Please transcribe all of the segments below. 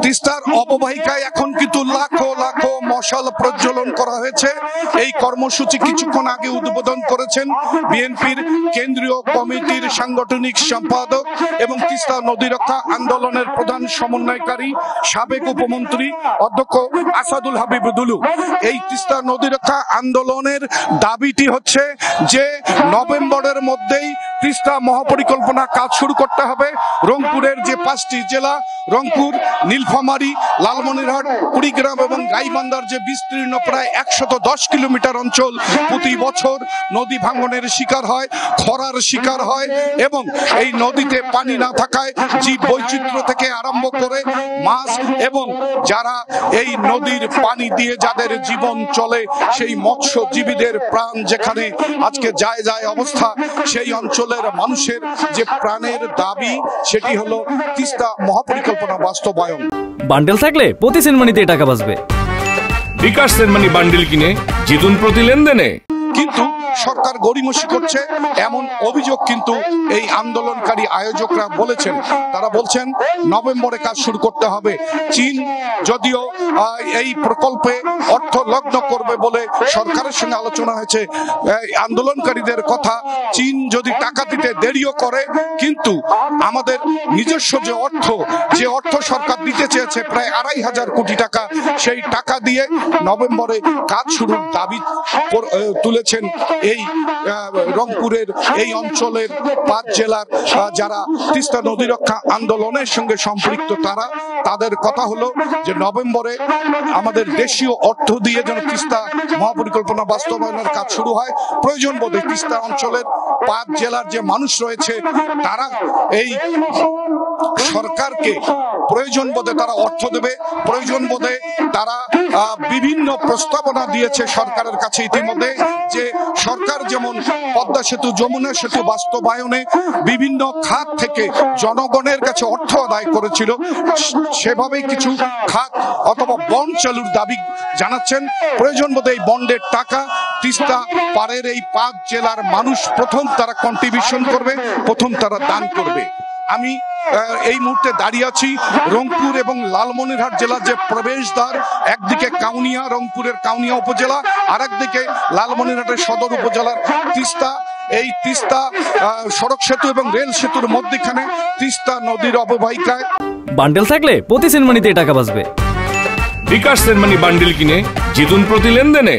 তিস্তার অববাহিকায় এখন কিন্তু লাখো লাখো মশাল প্রজ্বলন করা হয়েছে। এই কর্মসূচি কিছুক্ষণ আগে উদ্বোধন করেছেন বিএনপির কেন্দ্রীয় কমিটির সাংগঠনিক সম্পাদক এবং তিস্তা নদী রক্ষা আন্দোলনের প্রধান সমন্বয়কারী সাবেক উপমন্ত্রী অধ্যক্ষ আসাদুল হাবিব দুলু। এই তিস্তা নদী রক্ষা আন্দোলনের দাবিটি হচ্ছে যে নভেম্বরের মধ্যেই তিস্তা মহাপরিকল্পনা কাজ শুরু করতে হবে। রংপুরের যে 5টি জেলা রংপুর, নীলফামারী, লালমনিরহাট, কুড়িগ্রাম এবং গাইবান্ধার যে বিস্তীর্ণ প্রায় 110 কিলোমিটার অঞ্চল প্রতি বছর নদী ভাঙনের শিকার হয়, খরার শিকার হয় এবং এই নদীতে পানি না থাকায় জীব বৈচিত্র্য থেকে আরম্ভ করে মাছ এবং যারা এই নদীর পানি দিয়ে যাদের জীবন চলে সেই মৎস্যজীবীদের প্রাণ যেখানে আজকে যায় যায় অবস্থা, সেই অঞ্চলের মানুষের যে প্রাণের দাবি সেটি হলো তিস্তা মহাপরিকল্পনা বাস্তবায়ন। বান্ডেল থাকলে প্রতি সেনমানিতে টাকা বাঁচবে। বিকাশ সেনমানি বান্ডেল কিনে জিতুন প্রতি লেনদেনে। কিন্তু সরকার গড়িমসি করছে এমন অভিযোগ কিন্তু এই আন্দোলনকারী আয়োজকরা বলেছেন। তারা বলছেন নভেম্বরে কাজ শুরু করতে হবে। চীন যদিও এই প্রকল্পে অর্থ লগ্ন করবে বলে সরকারের সঙ্গে আলোচনা হয়েছে, আন্দোলনকারীদের কথা চীন যদি টাকা দিতে দেরিও করে কিন্তু আমাদের নিজস্ব যে অর্থ সরকার দিতে চেয়েছে প্রায় 2,500 কোটি টাকা, সেই টাকা দিয়ে নভেম্বরে কাজ শুরুর দাবি তুলেছেন এই রংপুরের এই অঞ্চলের 5 জেলার যারা তিস্তা নদী রক্ষা আন্দোলনের সঙ্গে সম্পৃক্ত তাদের কথা হলো যে নভেম্বরে আমাদের দেশীয় অর্থ দিয়ে যেন তিস্তা মহাপরিকল্পনা বাস্তবায়নের কাজ শুরু হয়। প্রয়োজন বোধে তিস্তা অঞ্চলের 5 জেলার যে মানুষ রয়েছে তারা এই সরকারকে প্রয়োজন বোধে তারা অর্থ দেবে, প্রয়োজন বোধে তারা বিভিন্ন প্রস্তাবনা দিয়েছে সরকারের কাছে ইতিমধ্যে, যে সরকার যেমন পদ্মা সেতু, যমুনা সেতু বাস্তবায়নে বিভিন্ন খাত থেকে জনগণের কাছে অর্থ আদায় করেছিল, সেভাবেই কিছু খাত অথবা বন্ড চালুর দাবি জানাচ্ছেন। প্রয়োজন বোধে এই বন্ডের টাকা তিস্তা পাড়ের এই 5 জেলার মানুষ প্রথম তারা কন্ট্রিবিউশন করবে, প্রথম তারা দান করবে। আমি এই মুহূর্তে দাঁড়িয়ে আছি রংপুর এবং লালমনিরহাট জেলার যে প্রবেশদ্বার, একদিকে কাউনিয়া, রংপুরের কাউনিয়া উপজেলা, আর একদিকে লালমনিরহাটের সদর উপজেলার তিস্তা। এই তিস্তা সড়ক সেতু এবং রেল সেতুর মধ্যখানে তিস্তা নদীর অববাহিকায় বান্ডেল থাকলে প্রতি সেনমানিতে টাকা বাঁচবে। বিকাশ সেনমানি বান্ডেল কিনে জিতুন প্রতি লেনদেনে।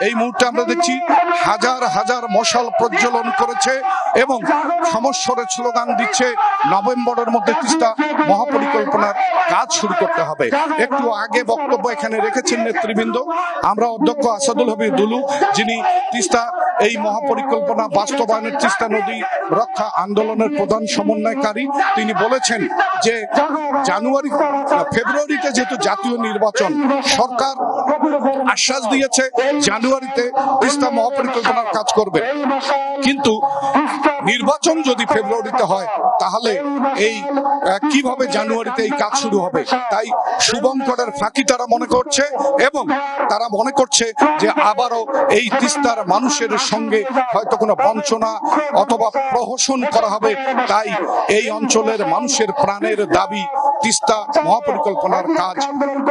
এই মুহূর্তে আমরা দেখছি হাজার হাজার মশাল প্রজ্বলন করেছে এবং সমস্বরে স্লোগান দিচ্ছে নভেম্বরের মধ্যে তিস্তা মহাপরিকল্পনার কাজ শুরু করতে হবে। একটু আগে বক্তব্য এখানে রেখেছেন নেতৃবৃন্দ, আমরা অধ্যক্ষ আসাদুল হাবিব দুলু, যিনি তিস্তা এই মহাপরিকল্পনা বাস্তবায়নের তিস্তা নদী রক্ষা আন্দোলনের প্রধান সমন্বয়কারী, তিনি বলেছেন যে ফেব্রুয়ারিতে যেহেতু জাতীয় নির্বাচন, সরকার আশ্বাস দিয়েছে জানুয়ারিতে তিস্তা মহাপরিকল্পনার কাজ করবে, কিন্তু নির্বাচন যদি ফেব্রুয়ারিতে হয় তাহলে এই কিভাবে জানুয়ারিতে এই কাজ শুরু হবে? তাই শুভঙ্করের ফাঁকি তারা মনে করছে এবং তারা মনে করছে যে আবারও এই তিস্তার মানুষের সঙ্গে হয়তো কোনো বঞ্চনা অথবা প্রহসন করা হবে। তাই এই অঞ্চলের মানুষের প্রাণের দাবি তিস্তা মহাপরিকল্পনার কাজ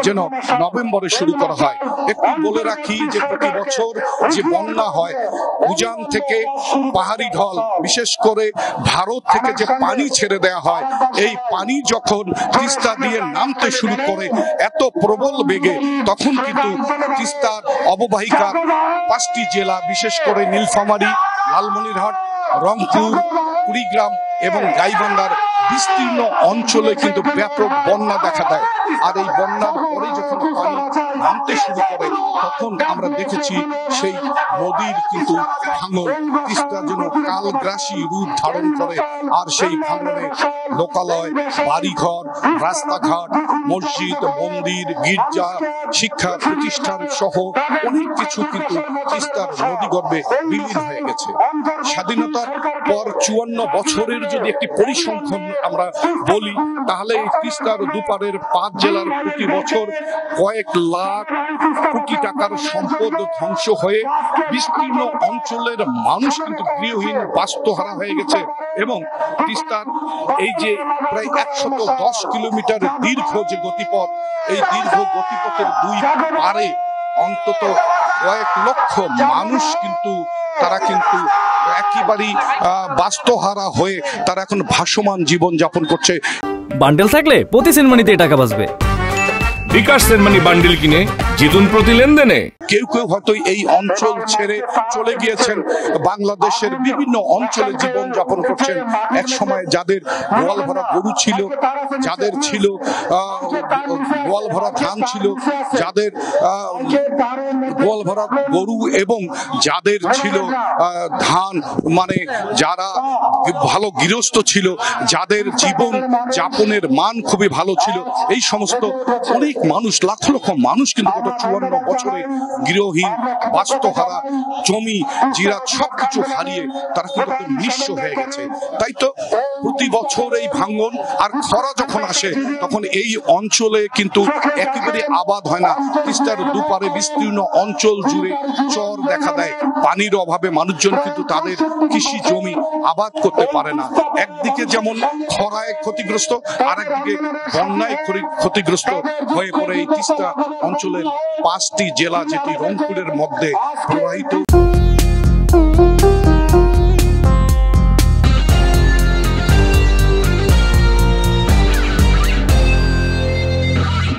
যেন নভেম্বরে শুরু করা হয়। একটু বলে রাখি যে প্রতি বছর যে বন্যা হয়, উজান থেকে পাহাড়ি ঢল, বিশেষ করে ভারত থেকে যে পানি ছেড়ে দেয়া হয়, এই পানি যখন তিস্তা দিয়ে নামতে শুরু করে এত প্রবল বেগে, তখন কিন্তু তিস্তার অববাহিকার 5টি জেলা, বিশেষ করে নীলফামারী, লালমনিরহাট, রংপুর, কুড়িগ্রাম এবং গাইবান্ধার বিস্তীর্ণ অঞ্চলে কিন্তু ব্যাপক বন্যা দেখা দেয়। আর এই বন্যার পরে যখন পানি নামতে শুরু করে তখন আমরা দেখেছি সেই নদীর কিন্তু ভাঙন তিস্তা যেন কালগ্রাসী রূপ ধারণ করে। আর সেই ভাঙনে লোকালয়, বাড়িঘর, রাস্তাঘাট, মসজিদ, মন্দির, গির্জা, শিক্ষা প্রতিষ্ঠান সহ অনেক কিছু কিন্তু তিস্তার নদীগর্ভে বিলীন হয়ে গেছে। স্বাধীনতার পর 54 বছরের যদি একটি পরিসংখ্যান আমরা বলি, তাহলে এই তিস্তার দুপারের 5 জেলার প্রতি বছর কয়েক লাখ কোটি টাকার সম্পদ ধ্বংস হয়ে বিস্তীর্ণ অঞ্চলের মানুষ কিন্তু গৃহহীন, বাস্তুহারা হয়ে গেছে। এবং তিস্তার এই যে প্রায় 110 কিলোমিটার দীর্ঘ যে গতিপথ, এই দীর্ঘ গতিপথের দুই পারে অন্তত কয়েক লক্ষ মানুষ কিন্তু তারা কিন্তু একেবারেই বাস্তুহারা হয়ে তারা এখন ভাসমান জীবন যাপন করছে। বান্ডেল থাকলে প্রতি সেনমানিতে টাকা বাঁচবে। বিকাশ সেনমানি বান্ডিল কিনে জিতুন প্রতি লেনদেনে। কেউ কেউ হয়তো এই অঞ্চল ছেড়ে চলে গিয়েছেন, বাংলাদেশের বিভিন্ন অঞ্চলে জীবন যাপন করছেন। এক সময় যাদের গোয়াল ভরা গরু ছিল, যাদের ছিল গোয়াল ভরা ধান ছিল, যাদের গোয়াল ভরা গরু এবং যাদের ছিল ধান, মানে যারা ভালো গৃহস্থ ছিল, যাদের জীবন যাপনের মান খুবই ভালো ছিল, এই সমস্ত অনেক মানুষ, লাখ লক্ষ মানুষ কিন্তু গত 54 বছরে গৃহহীন, বাস্তুহারা, জমি জিরাত সবকিছু হারিয়ে তারা কিন্তু নিঃস্ব হয়ে গেছে। তাই তো প্রতি বছর এই ভাঙ্গন আর খরা যখন আসে তখন এই অঞ্চলে কিন্তু একেবারে আবাদ হয় না। তিস্তার দুপারে বিস্তীর্ণ অঞ্চল জুড়ে চর দেখা দেয়। পানির অভাবে মানুষজন কিন্তু তাদের কৃষি জমি আবাদ করতে পারে না। একদিকে যেমন খরায় ক্ষতিগ্রস্ত, আর একদিকে বন্যায় ক্ষতিগ্রস্ত হয়ে পড়ে এই তিস্তা অঞ্চলের 5টি জেলা, যেটি রংপুরের মধ্যে প্রবাহিত।